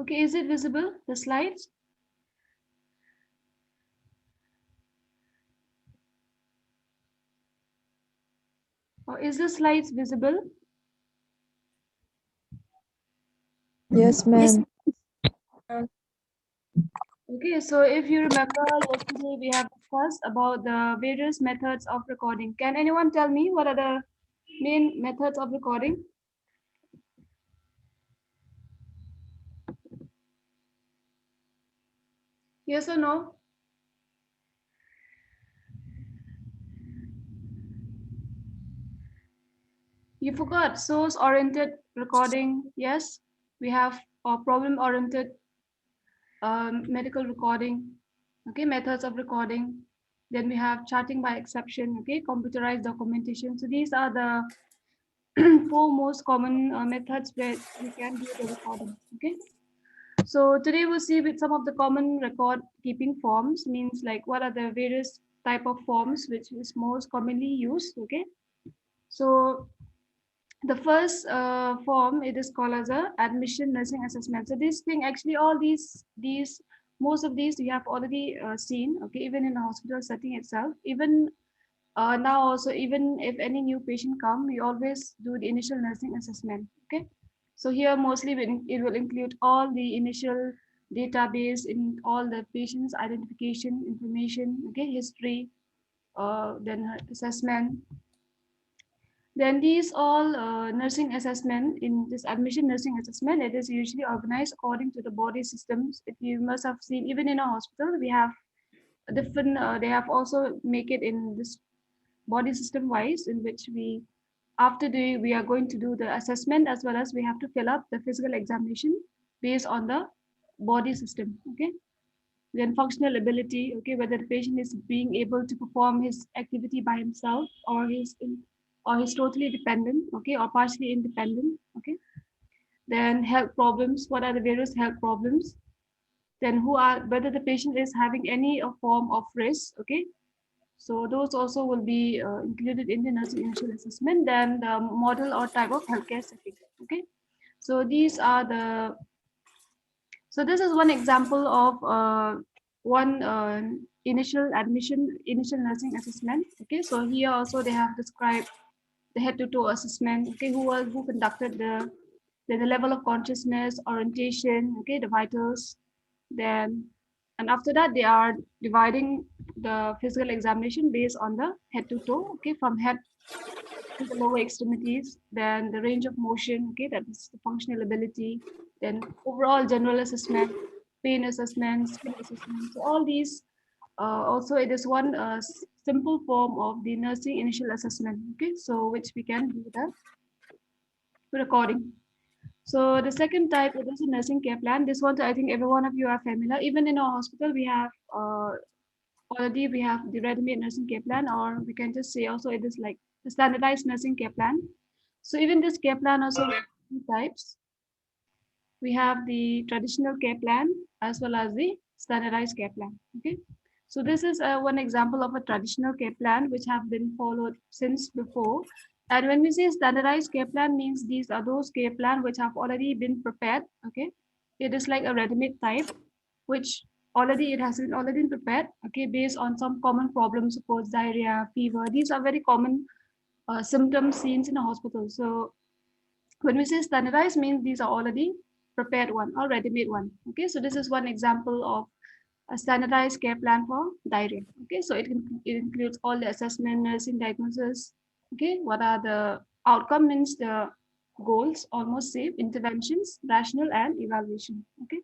Okay, is it visible, the slides? Or is the slides visible? Yes, ma'am. Okay, so if you remember yesterday we have discussed about the various methods of recording. Can anyone tell me what are the main methods of recording? Yes or no? You forgot source-oriented recording. Yes, we have problem-oriented medical recording. Okay, methods of recording. Then we have charting by exception. Okay, computerized documentation. So these are the four most common methods where we can do the recording. Okay. So today we'll see with some of the common record keeping forms, means like what are the various type of forms which is most commonly used. Okay. So the first form, it is called as a admission nursing assessment. So this thing actually all these most of these you have already seen. Okay, even in a hospital setting itself, even now also, even if any new patient come, we always do the initial nursing assessment. Okay, so here mostly it will include all the initial database in all the patient's identification information. Okay, history, then her assessment. Then these all nursing assessment, in this admission nursing assessment, it is usually organized according to the body systems. If you must have seen, even in a hospital, we have different. They have also make it in this body system wise, in which we after doing we are going to do the assessment, as well as we have to fill up the physical examination based on the body system. Okay. Then functional ability. Okay, whether the patient is being able to perform his activity by himself, or he's totally dependent. Okay, or partially independent. Okay. Then health problems. What are the various health problems? Then whether the patient is having any form of risk. Okay, so those also will be included in the nursing initial assessment. Then the model or type of healthcare setting. Okay, so these are the. So this is one example of one initial nursing assessment. Okay, so here also they have described the head-to-toe assessment. Okay, who conducted the level of consciousness, orientation. Okay, the vitals. Then and after that they are dividing the physical examination based on the head-to-toe. Okay, from head to the lower extremities, then the range of motion, okay, that is the functional ability, then overall general assessment, pain assessment, skill assessment. So all these, also it is one simple form of the nursing initial assessment, okay, so which we can do the recording. So the second type, it is a nursing care plan. This one, I think every one of you are familiar. Even in our hospital, we have already we have the ready-made nursing care plan, or we can just say also it is like the standardized nursing care plan. So even this care plan also two types. We have the traditional care plan as well as the standardized care plan. Okay. So this is one example of a traditional care plan which have been followed since before. And when we say standardized care plan, means these are those care plan which have already been prepared. Okay. It is like a ready-made type, which already it has been already been prepared. Okay, based on some common problems, suppose diarrhea, fever. These are very common symptoms seen in a hospital. So when we say standardized, means these are already prepared one or ready-made one. Okay, so this is one example of a standardized care plan for diarrhea. Okay, so it includes all the assessment, nursing, diagnosis. Okay, what are the outcome, means the goals, almost safe, interventions, rational, and evaluation. Okay,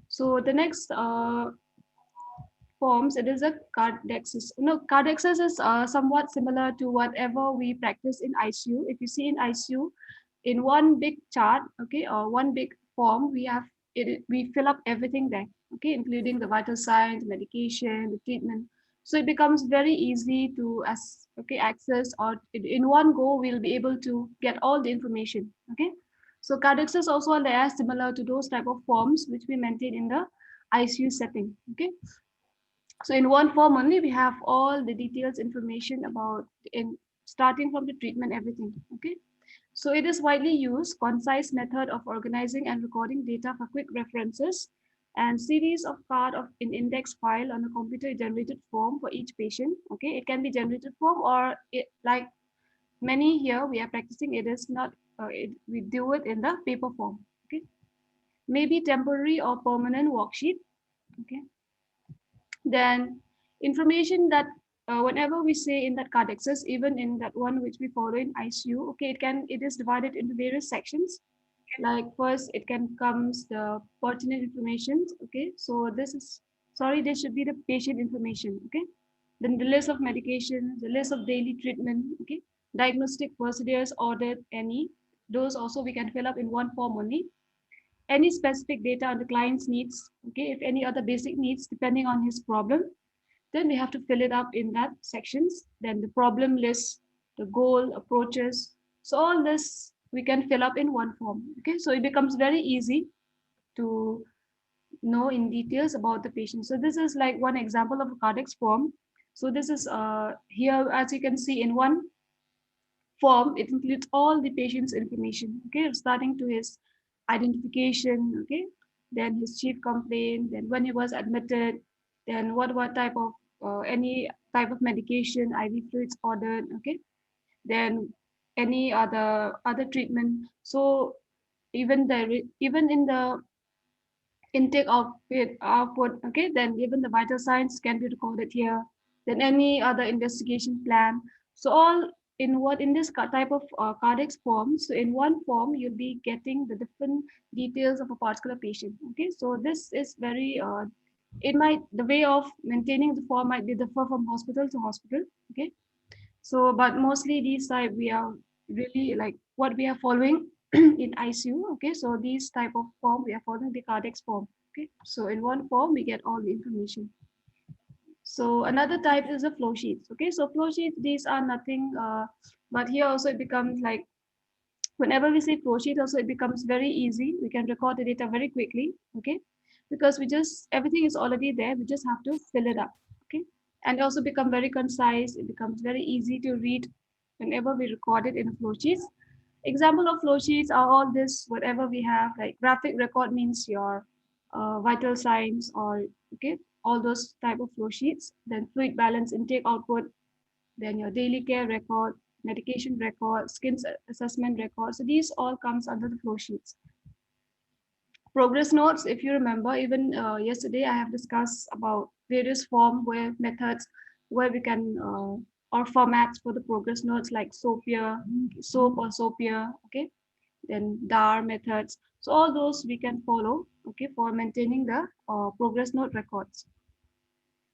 so the next forms, it is a cardexis. No, cardexis is somewhat similar to whatever we practice in ICU. If you see in ICU, in one big chart, okay, or one big form, we have it. We fill up everything there, okay, including the vital signs, medication, the treatment. So it becomes very easy to access, or in one go we'll be able to get all the information. Okay, so cardexis also they are similar to those type of forms which we maintain in the ICU setting. Okay, so in one form only, we have all the details information about in starting from the treatment, everything. Okay. So it is widely used, concise method of organizing and recording data for quick references and series of card of in index file on a computer generated form for each patient. Okay, it can be generated form or it, like many here we are practicing, it is not, we do it in the paper form. Okay, maybe temporary or permanent worksheet. Okay, then information that whenever we say in that card access, even in that one which we follow in ICU, okay, it is divided into various sections. Like first, it can comes the pertinent information. Okay, so this is, sorry, this should be the patient information. Okay, then the list of medication, the list of daily treatment. Okay, diagnostic procedures ordered, any, those also we can fill up in one form only. Any specific data on the client's needs. Okay, if any other basic needs depending on his problem, then we have to fill it up in that sections. Then the problem list, the goal, approaches. So all this we can fill up in one form. Okay, so it becomes very easy to know in details about the patient. So this is like one example of a Cardex form. So this is here, as you can see in one form, it includes all the patient's information. Okay, starting to his identification. Okay, then his chief complaint, then when he was admitted, then what type of any type of medication, IV fluids ordered. Okay, then any other treatment. So even in the intake output. Okay, then even the vital signs can be recorded here. Then any other investigation plan. So all in what in this type of cardiac form. So in one form, you'll be getting the different details of a particular patient. Okay, so this is very it might, the way of maintaining the form might be differ from hospital to hospital. Okay, so but mostly these type we are really like what we are following in ICU. Okay, so these type of form we are following the cardiac form. Okay, so in one form we get all the information. So another type is the flow sheets. Okay, so flow sheets, these are nothing, but here also it becomes like whenever we say flow sheet, also it becomes very easy. We can record the data very quickly. Okay, because we just everything is already there. We just have to fill it up. Okay, and also become very concise. It becomes very easy to read whenever we record it in a flow sheets. Example of flow sheets are all this, whatever we have, like graphic record means your vital signs or okay, all those type of flow sheets. Then fluid balance, intake, output, then your daily care record, medication record, skin assessment record. So these all comes under the flow sheets. Progress notes, if you remember, even yesterday I have discussed about various form where methods where we can or formats for the progress notes like SOPIA, SOAP or SOPIA, okay, then DAR methods. So all those we can follow, okay, for maintaining the progress note records.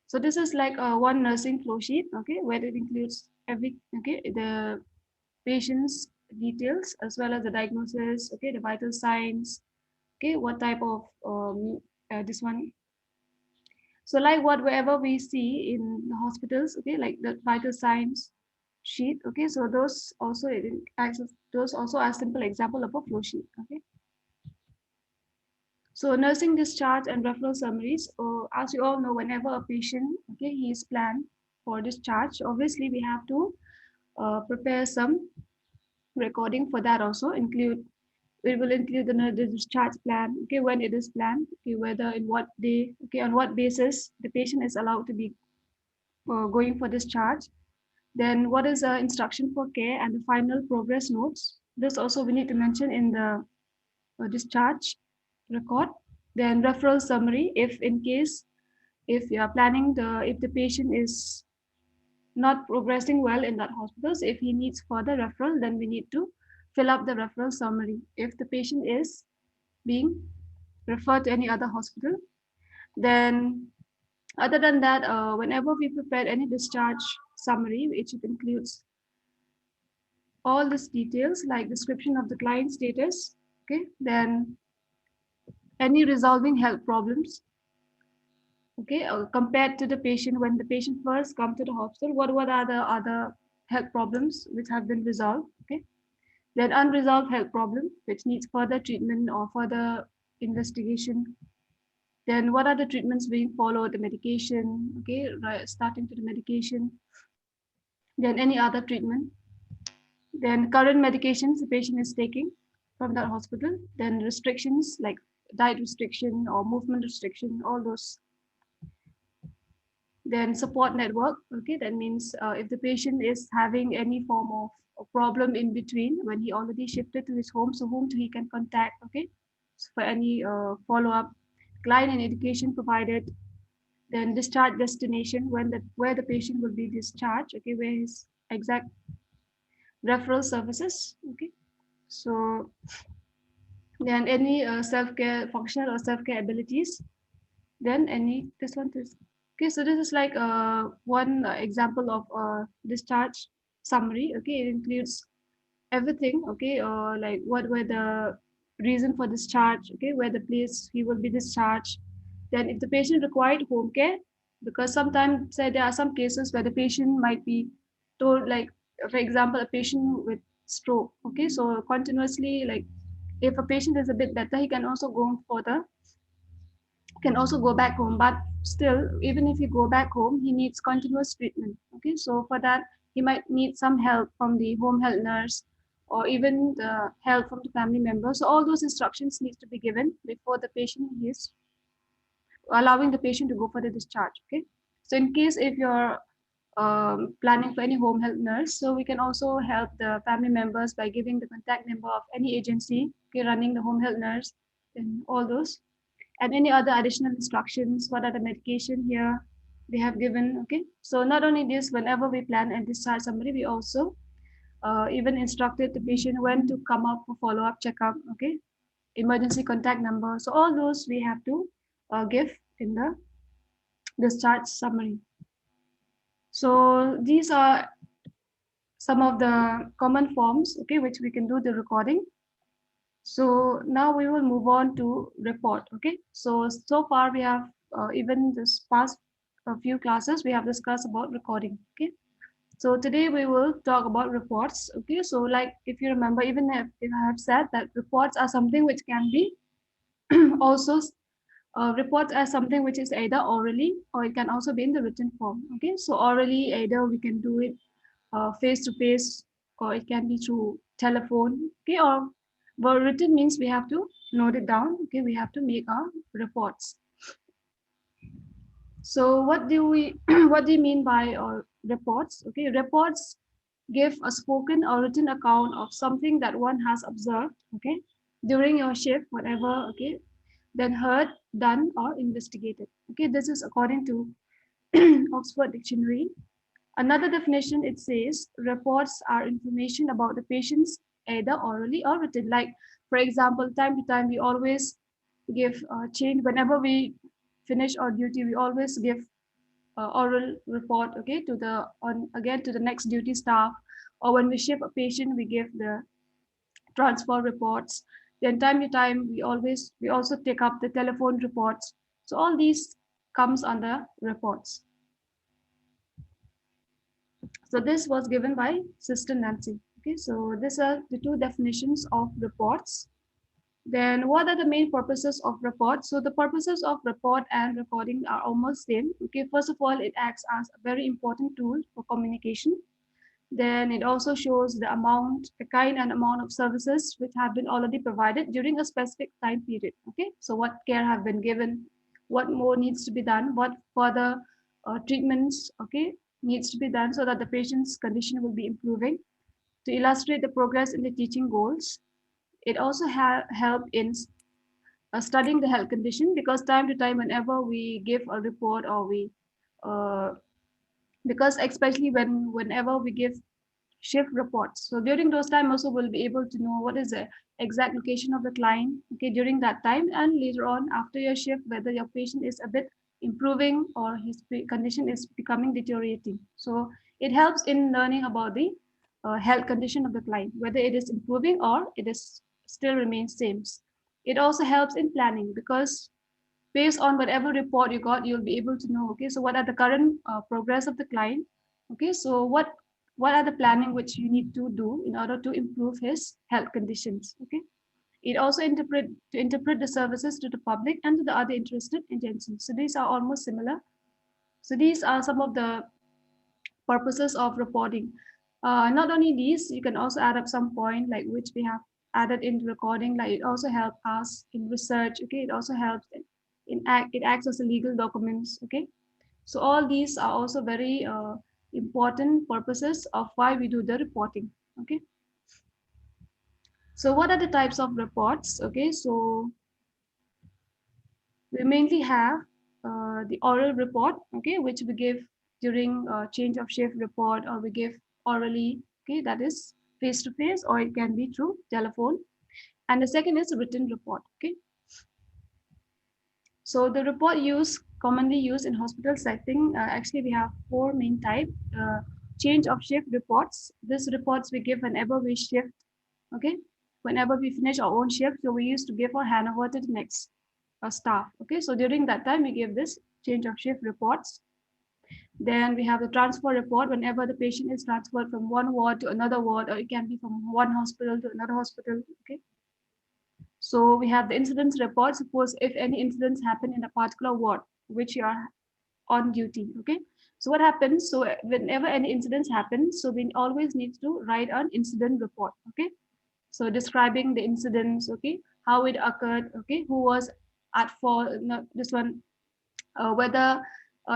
So this is like one nursing flow sheet, okay, where it includes every, okay, the patient's details as well as the diagnosis, okay, the vital signs, okay, what type of this one. So like whatever we see in the hospitals, okay, like the vital signs sheet, okay, so those also it acts as, those also are simple example of a flow sheet, okay. So nursing discharge and referral summaries. As you all know, whenever a patient, okay, he is planned for discharge, obviously we have to prepare some recording for that also. Include it will include the discharge plan. Okay, when it is planned. Okay, whether in what day. Okay, on what basis the patient is allowed to be going for discharge. Then what is the instruction for care and the final progress notes. This also we need to mention in the discharge record. Then referral summary, if in case if you are planning the if the patient is not progressing well in that hospital, so if he needs further referral, then we need to fill up the referral summary. If the patient is being referred to any other hospital, then other than that, whenever we prepare any discharge summary, which includes all these details like description of the client status, okay, then any resolving health problems, okay, compared to the patient when the patient first come to the hospital, what are the other health problems which have been resolved, okay, then unresolved health problem which needs further treatment or further investigation, then what are the treatments being followed, the medication, okay, right, starting to the medication, then any other treatment, Then current medications the patient is taking from that hospital, then restrictions like diet restriction or movement restriction, all those. Then support network, okay, that means if the patient is having any form of a problem in between when he already shifted to his home, so whom he can contact, okay, so for any follow-up, client and education provided, then discharge destination when the where the patient will be discharged, okay, where his exact referral services, okay. So then any self-care functional or self-care abilities, then any this one is okay. So this is like one example of discharge summary, okay. It includes everything, okay, like what were the reason for discharge, okay, where the place he will be discharged, then if the patient required home care, because sometimes say there are some cases where the patient might be told, like for example a patient with stroke, okay, so continuously, like if a patient is a bit better he can also go for the can also go back home, but still even if he go back home he needs continuous treatment, okay. So for that he might need some help from the home health nurse or even the help from the family member, so all those instructions needs to be given before the patient is allowing the patient to go for the discharge, okay. So in case if you're planning for any home health nurse, so we can also help the family members by giving the contact number of any agency, okay, running the home health nurse and all those, and any other additional instructions, what are the medication here they have given, okay. So not only this, whenever we plan and discharge somebody, we also even instructed the patient when to come up for follow-up checkup, okay, emergency contact number, so all those we have to give in the discharge summary. So these are some of the common forms, okay, which we can do the recording. So now we will move on to report, okay. So far we have even this past a few classes we have discussed about recording, okay. So today we will talk about reports, okay. So like if you remember, even if I have said that reports are something which can be also reports are something which is either orally or it can also be in the written form, okay. So orally either we can do it face to face or it can be through telephone, okay. Or well, written means we have to note it down, okay, we have to make our reports. So what do we what do you mean by reports, okay. Reports give a spoken or written account of something that one has observed, okay, during your shift, whatever, okay, then heard, done, or investigated, okay. This is according to Oxford Dictionary. Another definition, it says reports are information about the patients either orally or written. Like, for example, time to time, we always give change whenever we finish our duty, we always give oral report, okay, to the on again to the next duty staff, or when we shift a patient, we give the transfer reports. Then time to time, we also take up the telephone reports. So all these comes under reports. So this was given by Sister Nancy. Okay, so these are the two definitions of reports. Then what are the main purposes of report? So the purposes of report and recording are almost same. Okay, first of all, it acts as a very important tool for communication. Then it also shows the amount, the kind and amount of services which have been already provided during a specific time period. Okay, so what care have been given, what more needs to be done, what further treatments, okay, needs to be done so that the patient's condition will be improving. To illustrate the progress in the teaching goals, it also help in studying the health condition, because time to time whenever we give a report or we uh, because especially whenever we give shift reports. So during those time also we'll be able to know what is the exact location of the client, okay, during that time, and later on after your shift whether your patient is a bit improving or his condition is becoming deteriorating. So it helps in learning about the health condition of the client, whether it is improving or it is still remains same. It also helps in planning, because based on whatever report you got, you'll be able to know, okay, so what are the current progress of the client, okay, so what are the planning which you need to do in order to improve his health conditions, okay. It also interpret the services to the public and to the other interested agencies. So these are almost similar. So these are some of the purposes of reporting. Not only these, you can also add up some point like which we have added into recording, like it also helps us in research. Okay, it also helps it acts as a legal documents. Okay, so all these are also very important purposes of why we do the reporting. Okay, so what are the types of reports? Okay, so we mainly have the oral report, okay, which we give during change of shift report, or we give orally, okay, that is face to face, or it can be through telephone. And the second is written report, okay. So the report commonly used in hospital setting, actually we have four main type. Change of shift reports. These reports we give whenever we shift, okay, whenever we finish our own shift. So we used to give our handover to the next staff, okay. So during that time we give this change of shift reports. Then we have the transfer report whenever the patient is transferred from one ward to another ward, or it can be from one hospital to another hospital, okay. So we have the incidents report. Suppose if any incidents happen in a particular ward which you are on duty, okay. So what happens? So whenever any incidents happen, so we always need to write an incident report, okay. So describing the incidents, okay, how it occurred, okay, who was at fault, no, this one, whether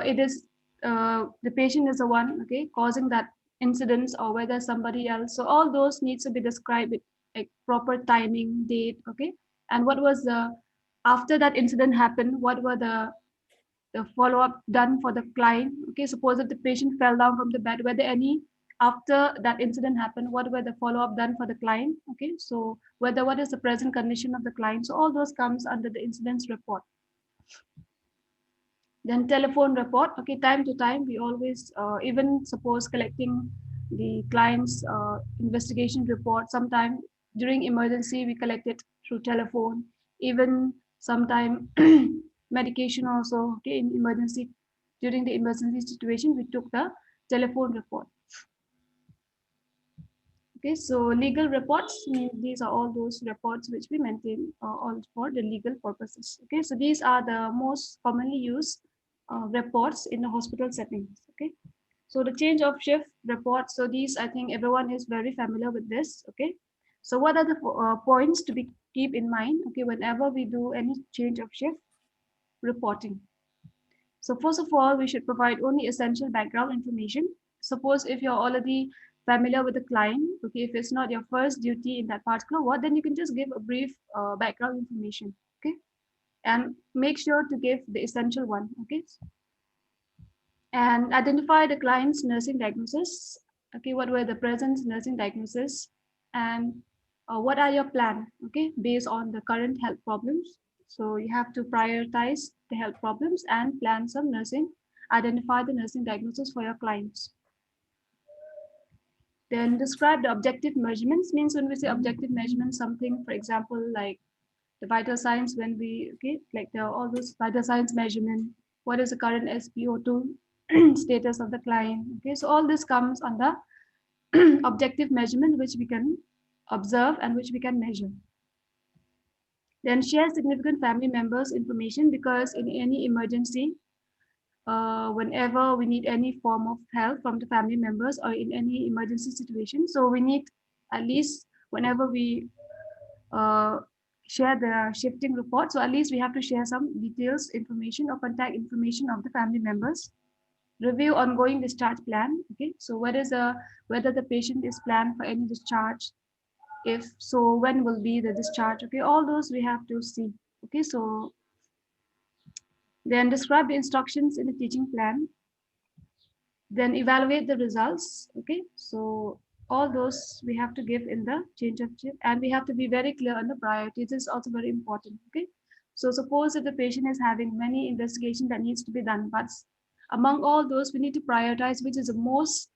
it is the patient is the one, okay, causing that incidents, or whether somebody else. So all those needs to be described with like proper timing, date, okay, and what was the after that incident happened, what were the follow up done for the client, okay. Suppose if the patient fell down from the bed, whether any after that incident happened, what were the follow up done for the client, okay. So whether what is the present condition of the client. So all those comes under the incidents report. Then telephone report, okay, time to time we always even suppose collecting the client's investigation report. Sometime during emergency we collect it through telephone. Even sometime medication also, okay, in emergency, during the emergency situation we took the telephone report. Okay, so legal reports mean these are all those reports which we maintain all for the legal purposes. Okay, so these are the most commonly used reports in the hospital settings. Okay, so the change of shift reports. So these, I think everyone is very familiar with this. Okay, so what are the points to be keep in mind? Okay, whenever we do any change of shift reporting. So first of all, we should provide only essential background information. Suppose if you're already familiar with the client, okay, if it's not your first duty in that particular ward, then you can just give a brief background information, okay, and make sure to give the essential one, okay, and identify the client's nursing diagnosis, okay, what were the present nursing diagnosis, and what are your plan, okay, based on the current health problems. So you have to prioritize the health problems and plan some nursing, identify the nursing diagnosis for your clients. Then describe the objective measurements. Means when we say objective measurements, something, for example, like the vital signs, when we, okay, like all those vital signs measurement, what is the current SpO2 status of the client, okay. So all this comes under objective measurement, which we can observe and which we can measure. Then share significant family members information, because in any emergency, whenever we need any form of help from the family members or in any emergency situation, so we need at least whenever we uh, share the shifting report, so at least we have to share some details information or contact information of the family members. Review ongoing discharge plan, okay, so whether the patient is planned for any discharge, if so when will be the discharge, okay, all those we have to see, okay. So then describe the instructions in the teaching plan, then evaluate the results, okay. So all those we have to give in the change of shift, and we have to be very clear on the priorities. This is also very important, okay. So suppose if the patient is having many investigations that needs to be done, but among all those we need to prioritize which is the most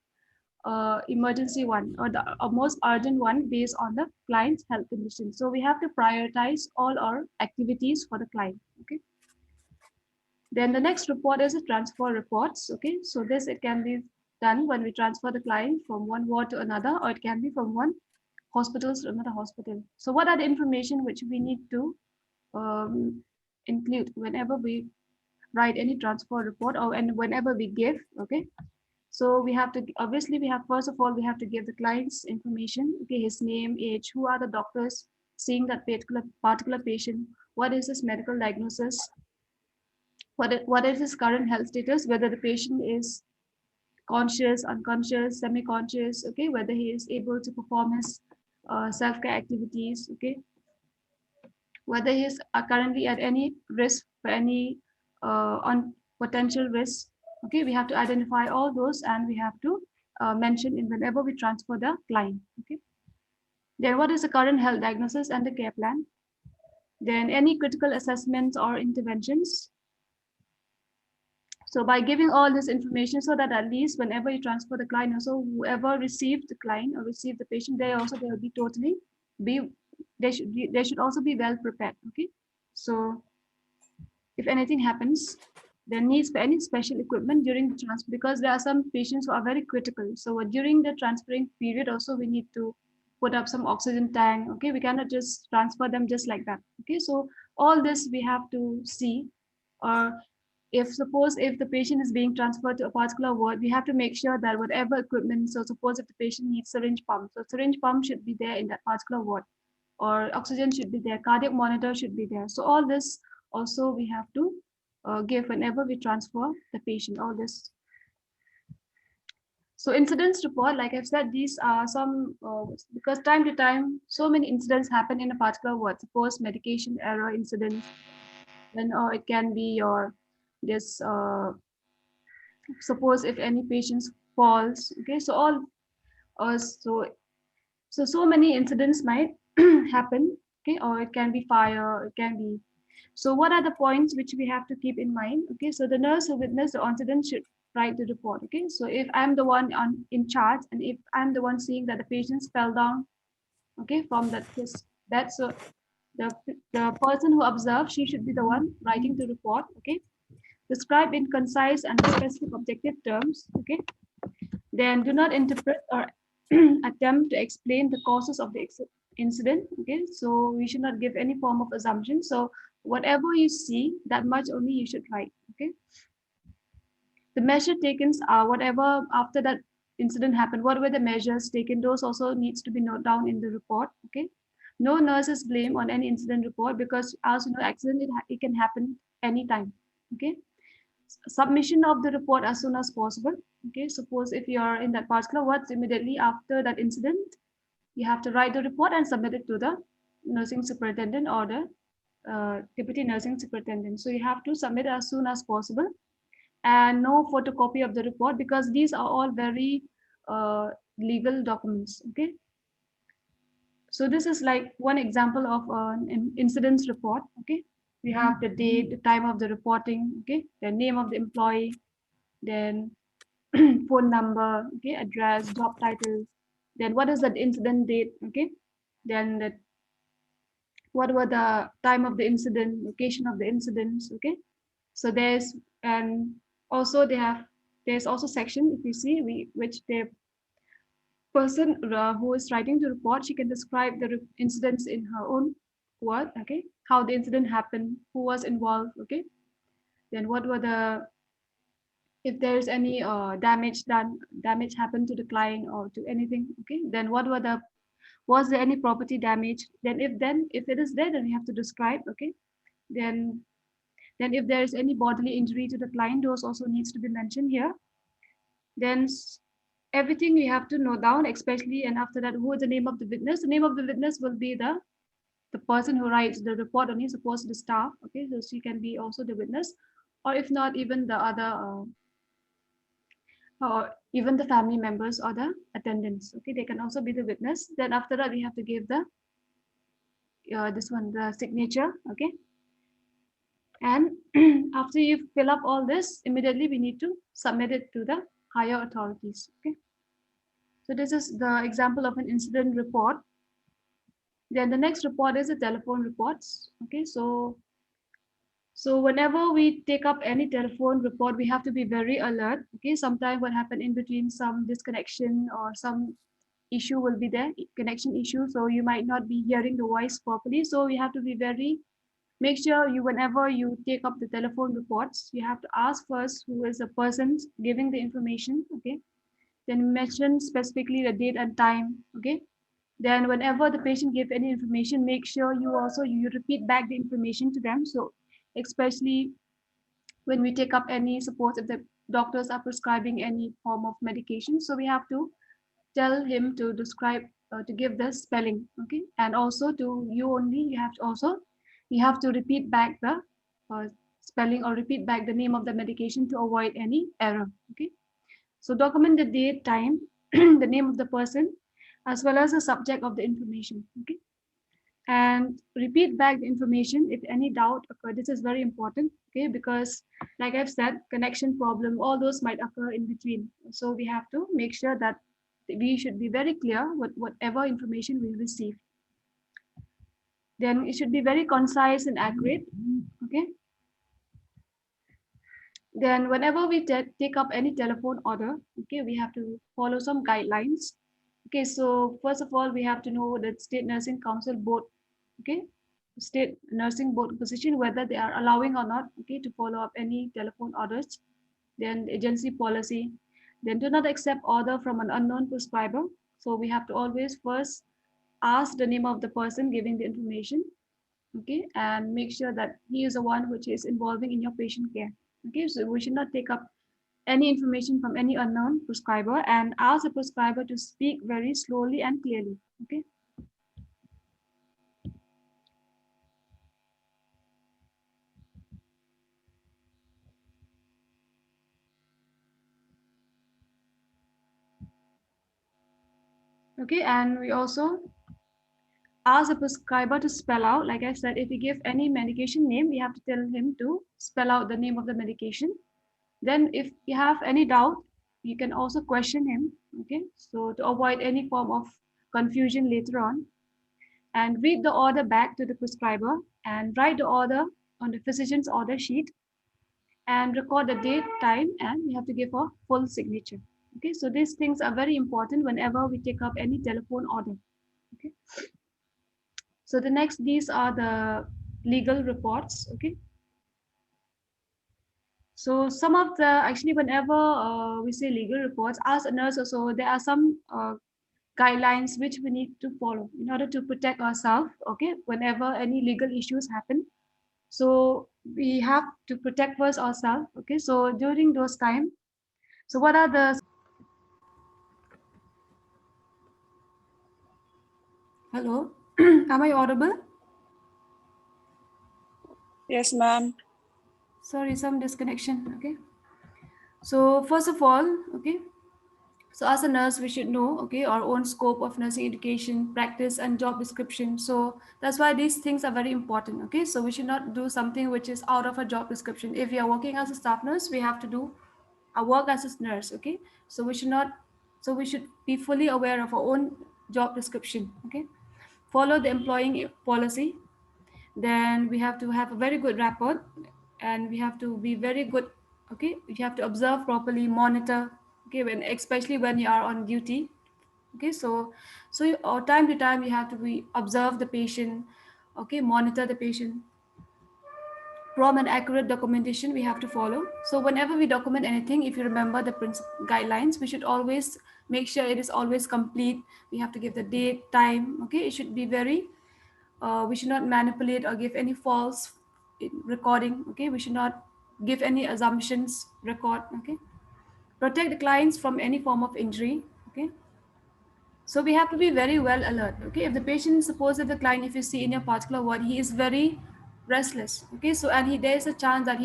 emergency one, or the most urgent one based on the client's health condition. So we have to prioritize all our activities for the client, okay. Then the next report is a transfer reports. Okay, so this it can be done when we transfer the client from one ward to another, or it can be from one hospital to another hospital. So what are the information which we need to include whenever we write any transfer report, or and whenever we give? Okay, So we have to, obviously we have, first of all, we have to give the client's information, okay, his name, age, who are the doctors seeing that particular patient, what is his medical diagnosis, what is his current health status, whether the patient is conscious, unconscious, semi-conscious, okay, whether he is able to perform his self-care activities, okay, whether he is currently at any risk for any on potential risk. Okay, we have to identify all those and we have to mention in whenever we transfer the client. Okay, then what is the current health diagnosis and the care plan? Then any critical assessments or interventions. So by giving all this information, so that at least whenever you transfer the client, also whoever received the client or received the patient, they will be totally be they should also be well prepared. Okay, so if anything happens, there needs for any special equipment during the transfer, because there are some patients who are very critical. So during the transferring period, also we need to put up some oxygen tank. Okay, we cannot just transfer them just like that. Okay, so all this we have to see. Or if suppose if the patient is being transferred to a particular ward, we have to make sure that whatever equipment, so suppose if the patient needs syringe pump, so syringe pump should be there in that particular ward, or oxygen should be there, cardiac monitor should be there. So all this also we have to give whenever we transfer the patient, all this. So incidents report, like I've said, these are some, because time to time, so many incidents happen in a particular ward. Suppose medication error incident, then it can be your, this, suppose if any patients falls, okay, so all, so many incidents might happen, okay, or it can be fire, it can be. So what are the points which we have to keep in mind? Okay, so the nurse who witnessed the incident should write the report. Okay, so if I'm the one in charge, and if I'm the one seeing that the patients fell down, okay, from that his bed, so the person who observed, she should be the one writing the report. Okay, describe in concise and specific objective terms. Okay, then do not interpret or attempt to explain the causes of the incident. Okay, so we should not give any form of assumption. So whatever you see, that much only you should write. Okay, the measure taken are whatever after that incident happened, what were the measures taken, those also needs to be noted down in the report. Okay, no nurse is blamed on any incident report, because as you know, accident, it can happen anytime. Okay, submission of the report as soon as possible. Okay, suppose if you are in that particular ward, immediately after that incident, you have to write the report and submit it to the nursing superintendent or the deputy nursing superintendent. So you have to submit as soon as possible, and no photocopy of the report, because these are all very legal documents. Okay, so this is like one example of an incidents report. Okay, we have the date, the time of the reporting, okay, the name of the employee, then phone number, okay, address, job title, then what is the incident date, okay, then what were the time of the incident, location of the incidents, okay. So there's, and also there's also section, if you see, which the person who is writing the report, she can describe the incidents in her own word, okay, how the incident happened, who was involved, okay, then what were the, if there's any damage happened to the client or to anything, okay, then what were the, was there any property damage, then if it is there, then we have to describe, okay, then if there is any bodily injury to the client, those also needs to be mentioned here. Then everything we have to note down, especially, and after that, who is the name of the witness? The name of the witness will be the person who writes the report, only suppose the staff, okay, so she can be also the witness, or if not, even the other or even the family members or the attendants, okay, they can also be the witness. Then after that, we have to give the this one, the signature, okay, and after you fill up all this, immediately we need to submit it to the higher authorities. Okay, so this is the example of an incident report. Then the next report is the telephone reports. Okay, so whenever we take up any telephone report, we have to be very alert. Okay, sometimes what happened in between, some disconnection or some issue will be there, connection issue, so you might not be hearing the voice properly, so we have to be very make sure you, whenever you take up the telephone reports, you have to ask first who is the person giving the information, okay? Then mention specifically the date and time, okay? Then whenever the patient give any information, make sure you repeat back the information to them. So especially when we take up any, suppose if the doctors are prescribing any form of medication, so we have to tell him to describe, to give the spelling, okay? And also to you only, you have to repeat back the spelling, or repeat back the name of the medication to avoid any error, okay? So document the date, time, the name of the person, as well as the subject of the information, okay? And repeat back the information if any doubt occur. This is very important, okay? Because like I've said, connection problem, all those might occur in between. So we have to make sure that we should be very clear with whatever information we receive. Then it should be very concise and accurate, okay? Then whenever we take up any telephone order, okay, we have to follow some guidelines. Okay, so first of all, we have to know that State Nursing Council board, okay, State Nursing Board position, whether they are allowing or not, okay, to follow up any telephone orders. Then the agency policy. Then do not accept order from an unknown prescriber. So we have to always first ask the name of the person giving the information, okay, and make sure that he is the one which is involving in your patient care. Okay, so we should not take up any information from any unknown prescriber, and ask the prescriber to speak very slowly and clearly. Okay. Okay, and we also ask the prescriber to spell out, like I said, if we give any medication name, we have to tell him to spell out the name of the medication. Then if you have any doubt, you can also question him, okay? So to avoid any form of confusion later on, and read the order back to the prescriber and write the order on the physician's order sheet and record the date, time, and we have to give a full signature. Okay, so these things are very important whenever we take up any telephone order. Okay, so the next, these are the legal reports. Okay, so some of the, actually whenever we say legal reports, as a nurse also, there are some guidelines which we need to follow in order to protect ourselves, okay, whenever any legal issues happen. So we have to protect first ourselves, okay? So during those time, so what are the, hello, am I audible? Yes, ma'am. Sorry, some disconnection, okay? So first of all, okay, so as a nurse, we should know, okay, our own scope of nursing education, practice, and job description. So that's why these things are very important, okay? So we should not do something which is out of a job description. If we are working as a staff nurse, we have to do our work as a nurse, okay? So we should not, so we should be fully aware of our own job description, okay? Follow the employing policy. Then we have to have a very good rapport, and we have to be very good, okay? You have to observe properly, monitor, okay, when, especially when you are on duty, okay? So or time to time you have to be observe the patient, okay, monitor the patient. Prompt and accurate documentation we have to follow. So whenever we document anything, if you remember the guidelines, we should always make sure it is always complete. We have to give the date, time, okay? It should be very, we should not manipulate or give any false recording, okay? We should not give any assumptions record, okay? Protect the clients from any form of injury, okay? So we have to be very well alert, okay? If the patient, suppose if the client, if you see in a particular ward, he is very restless, okay? So, and there's a chance that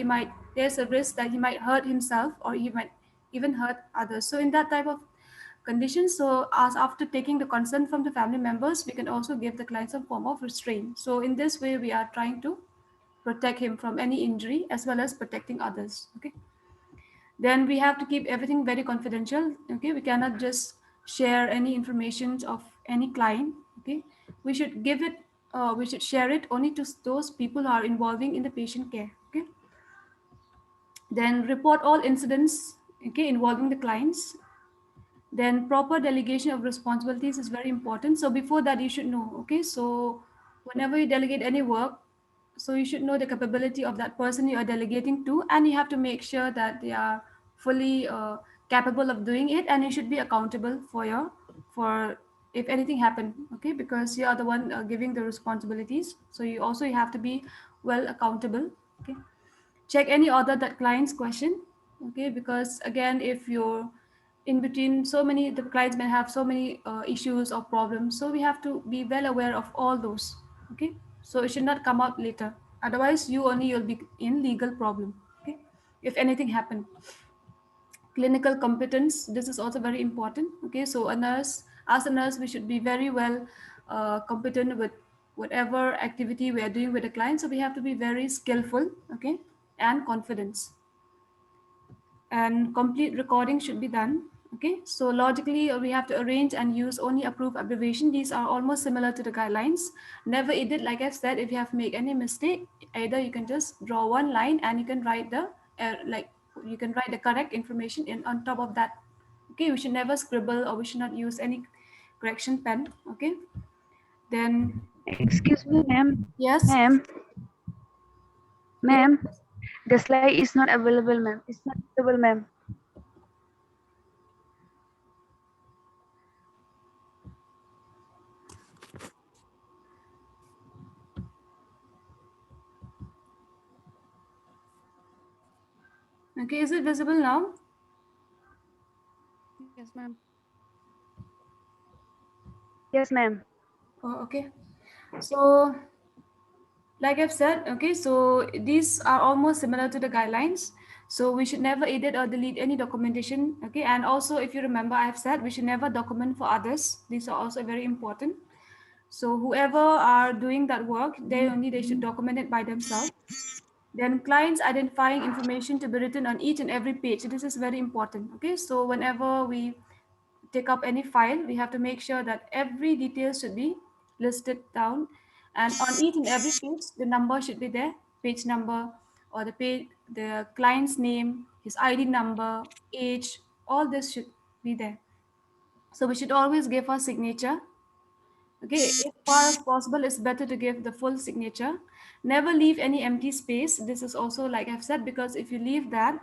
there's a risk that he might hurt himself, or he might even hurt others. So in that type of condition, so as after taking the consent from the family members, we can also give the client some form of restraint. So in this way, we are trying to protect him from any injury as well as protecting others, okay? Then we have to keep everything very confidential, okay? We cannot just share any information of any client, okay? We should give it, we should share it only to those people who are involving in the patient care, okay? Then report all incidents, okay, involving the clients. Then proper delegation of responsibilities is very important. So before that, you should know, okay? So whenever you delegate any work, So you should know the capability of that person you are delegating to, and you have to make sure that they are fully capable of doing it, and you should be accountable for if anything happened, okay, because you are the one giving the responsibilities. So you have to be well accountable, okay. Check any other that client's question, okay, because again, if you're in between so many, the clients may have so many issues or problems, so we have to be well aware of all those, okay. So it should not come out later, otherwise you'll be in legal problem, okay, if anything happen. Clinical competence, this is also very important, okay. So a nurse, as a nurse, we should be very well competent with whatever activity we are doing with the client, so we have to be very skillful, okay, and confidence. And complete recording should be done, okay. So logically, we have to arrange and use only approved abbreviation. These are almost similar to the guidelines. Never edit, like I've said. If you have made any mistake, either you can just draw one line and you can write the like you can write the correct information in on top of that, okay. We should never scribble, or we should not use any correction pen, okay. Then Excuse me, ma'am. yes. Ma'am, Yes. ma'am, the slide is not available, ma'am. It's not available, ma'am. Okay, is it visible now? Yes, ma'am. Yes, ma'am. Oh, okay. So like I've said, okay, so these are almost similar to the guidelines. So we should never edit or delete any documentation, okay. And also, if you remember, I've said we should never document for others. These are also very important. So whoever are doing that work, they should document it by themselves. Then clients identifying information to be written on each and every page. This is very important, okay. So whenever we take up any file, we have to make sure that every detail should be listed down, and on each and every page the number should be there, page number, or the client's name, his ID number, age, all this should be there. So we should always give our signature, okay. If far as possible, it's better to give the full signature. Never leave any empty space. This is also, like I've said, because if you leave that,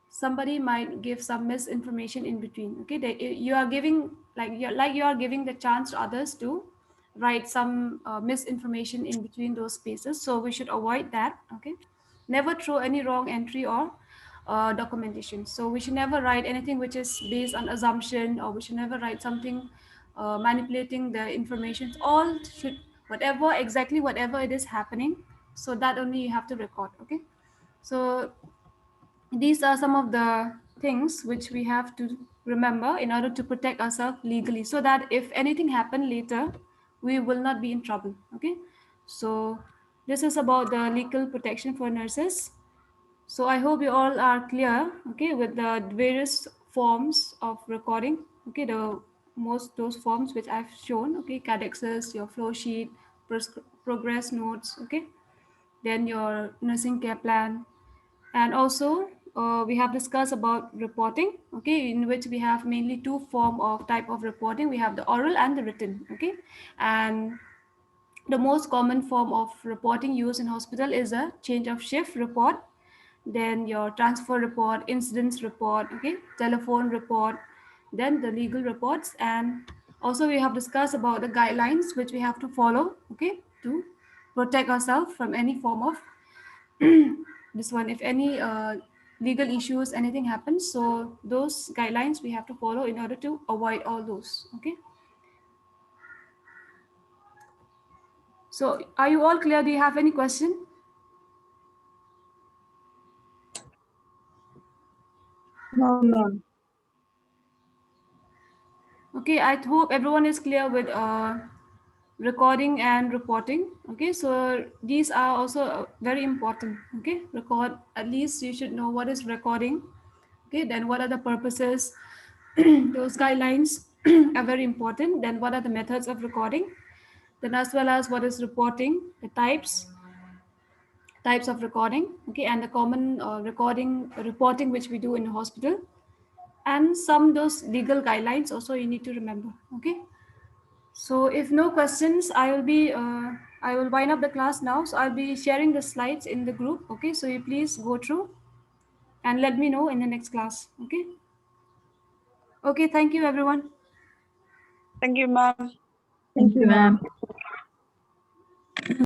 somebody might give some misinformation in between, okay. You are giving, like you are giving the chance to others to write some misinformation in between those spaces, so we should avoid that, okay. Never throw any wrong entry or documentation. So we should never write anything which is based on assumption, or we should never write something manipulating the information. All should, whatever, exactly whatever it is happening, so that only you have to record, okay. So these are some of the things which we have to remember in order to protect ourselves legally, so that if anything happen later, we will not be in trouble, okay. So this is about the legal protection for nurses. So I hope you all are clear, okay, with the various forms of recording, okay, those forms which I've shown, okay, cadexes, your flow sheet, progress notes, okay, then your nursing care plan. And also, we have discussed about reporting, okay, in which we have mainly two type of reporting. We have the oral and the written, okay. And the most common form of reporting used in hospital is a change of shift report, then your transfer report, incidents report, okay, telephone report, then the legal reports. And also we have discussed about the guidelines which we have to follow, okay, to protect ourselves from any form of this one, if any legal issues, anything happens, so those guidelines we have to follow in order to avoid all those, okay. So are you all clear? Do you have any question? No, ma'am. Okay, I hope everyone is clear with recording and reporting, okay. So these are also very important, okay. Record, at least you should know what is recording, okay, then what are the purposes. Those guidelines are very important. Then what are the methods of recording, then as well as what is reporting, the types of recording, okay, and the common recording reporting which we do in the hospital, and some those legal guidelines also you need to remember, okay. So if no questions, I will wind up the class now. So I'll be sharing the slides in the group. Okay, so you please go through and let me know in the next class. Okay. Okay, thank you everyone. Thank you, ma'am. Thank you, ma'am.